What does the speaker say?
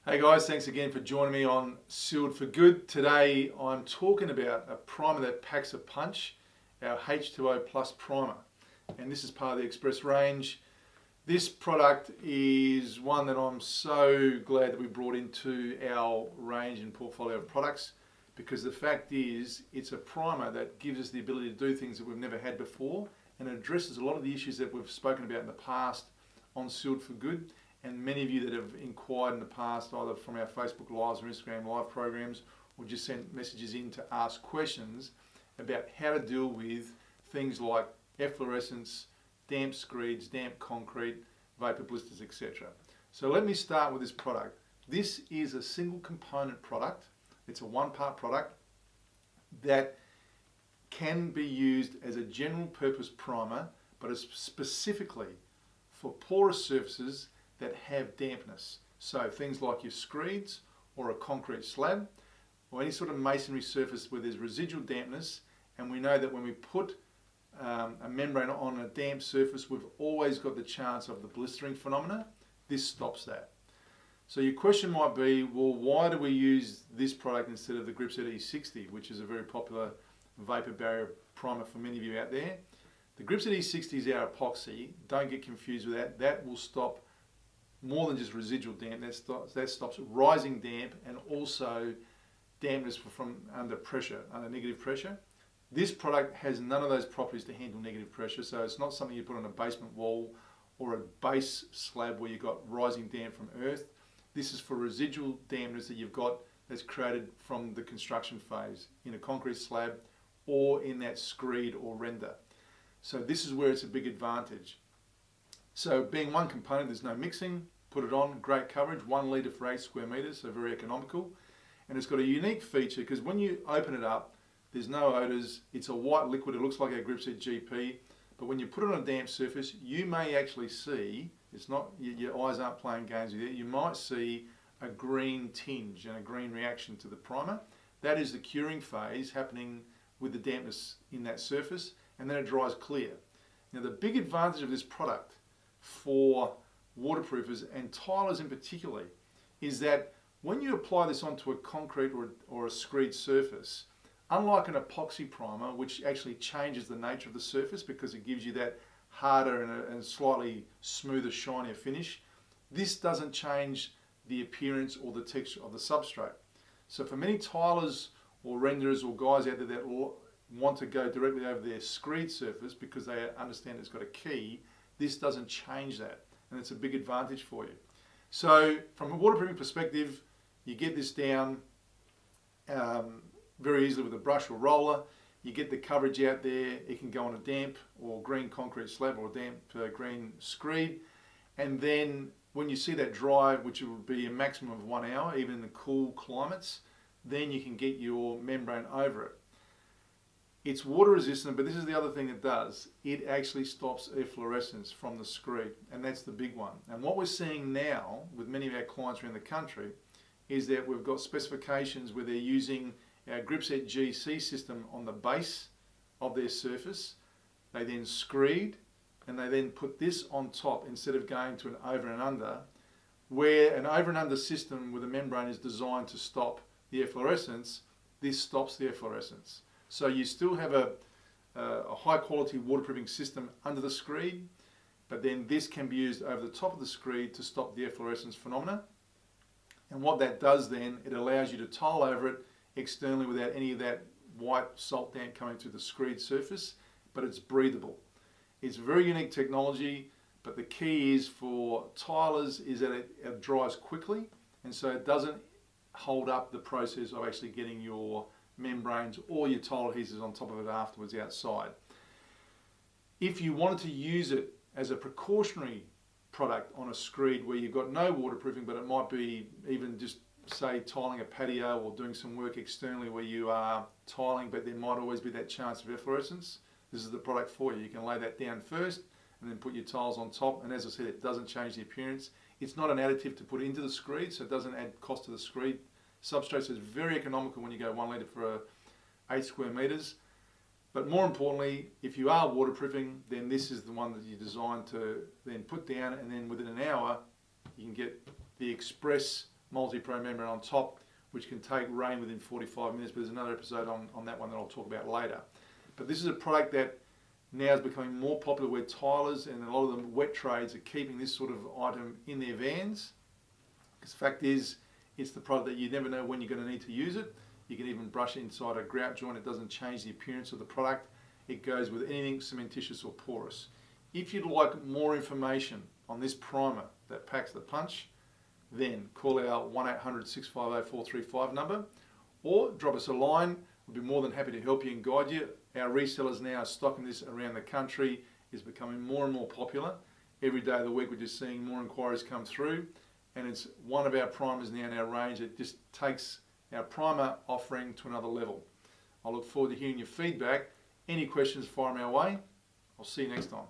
Hey guys, thanks again for joining me on Sealed for Good. Today I'm talking about a primer that packs a punch, our H20 Plus primer. And this is part of the Xpress range. This product is one that I'm so glad that we brought into our range and portfolio of products, because the fact is it's a primer that gives us the ability to do things that we've never had before, and it addresses a lot of the issues that we've spoken about in the past on Sealed for Good. And many of you that have inquired in the past, either from our Facebook Lives or Instagram Live programs, or just sent messages in to ask questions about how to deal with things like efflorescence, damp screeds, damp concrete, vapor blisters, etc. So let me start with this product. This is a single component product. It's a one-part product that can be used as a general purpose primer, but it's specifically for porous surfaces that have dampness. So things like your screeds or a concrete slab or any sort of masonry surface where there's residual dampness, and we know that when we put a membrane on a damp surface, we've always got the chance of the blistering phenomena. This stops that. So your question might be, well, why do we use this product instead of the Gripset E60, which is a very popular vapor barrier primer for many of you out there? The Gripset E60 is our epoxy. Don't get confused with that. That will stop more than just residual damp. That stops rising damp and also dampness from under pressure, under negative pressure. This product has none of those properties to handle negative pressure, so it's not something you put on a basement wall or a base slab where you've got rising damp from earth. This is for residual dampness that you've got that's created from the construction phase in a concrete slab or in that screed or render. So this is where it's a big advantage. So being one component, there's no mixing, put it on, great coverage, 1 litre for 8 square metres, so very economical. And it's got a unique feature because when you open it up, there's no odours, it's a white liquid, it looks like our Gripset GP, but when you put it on a damp surface, you may actually see, it's not, your eyes aren't playing games with it, you might see a green tinge and a green reaction to the primer. That is the curing phase happening with the dampness in that surface, and then it dries clear. Now the big advantage of this product for waterproofers and tilers in particular is that when you apply this onto a concrete or a screed surface, unlike an epoxy primer, which actually changes the nature of the surface because it gives you that harder and slightly smoother, shinier finish, this doesn't change the appearance or the texture of the substrate. So for many tilers or renderers or guys out there that want to go directly over their screed surface because they understand it's got a key, this doesn't change that, and it's a big advantage for you. So from a waterproofing perspective, you get this down very easily with a brush or roller. You get the coverage out there. It can go on a damp or green concrete slab or a damp green screed. And then when you see that dry, which will be a maximum of 1 hour, even in the cool climates, then you can get your membrane over it. It's water resistant, but this is the other thing it does. It actually stops efflorescence from the screed, and that's the big one. And what we're seeing now with many of our clients around the country is that we've got specifications where they're using our Gripset GC system on the base of their surface. They then screed, and they then put this on top instead of going to an over and under, where an over and under system with a membrane is designed to stop the efflorescence. This stops the efflorescence. So you still have a high quality waterproofing system under the screed, but then this can be used over the top of the screed to stop the efflorescence phenomena. And what that does then, it allows you to tile over it externally without any of that white salt damp coming to the screed surface, but it's breathable. It's very unique technology, but the key is for tilers is that it dries quickly, and so it doesn't hold up the process of actually getting your membranes or your tile adhesives on top of it afterwards outside. If you wanted to use it as a precautionary product on a screed where you've got no waterproofing, but it might be even just say tiling a patio or doing some work externally where you are tiling, but there might always be that chance of efflorescence, this is the product for you. You can lay that down first and then put your tiles on top, and as I said, it doesn't change the appearance. It's not an additive to put into the screed, so it doesn't add cost to the screed substrate, so it's very economical when you go 1 litre for 8 square metres. But more importantly, if you are waterproofing, then this is the one that you designed to then put down, and then within an hour you can get the Xpress multi-pro membrane on top, which can take rain within 45 minutes, but there's another episode on that one that I'll talk about later. But this is a product that now is becoming more popular where tilers and a lot of the wet trades are keeping this sort of item in their vans. Because the fact is, it's the product that you never know when you're going to need to use it. You can even brush it inside a grout joint. It doesn't change the appearance of the product. It goes with anything cementitious or porous. If you'd like more information on this primer that packs the punch, then call our 1-800-650-435 number or drop us a line. We'll be more than happy to help you and guide you. Our resellers now are stocking this around the country. It's becoming more and more popular. Every day of the week we're just seeing more inquiries come through, and it's one of our primers now in our range. It just takes our primer offering to another level. I look forward to hearing your feedback. Any questions, fire them our way. I'll see you next time.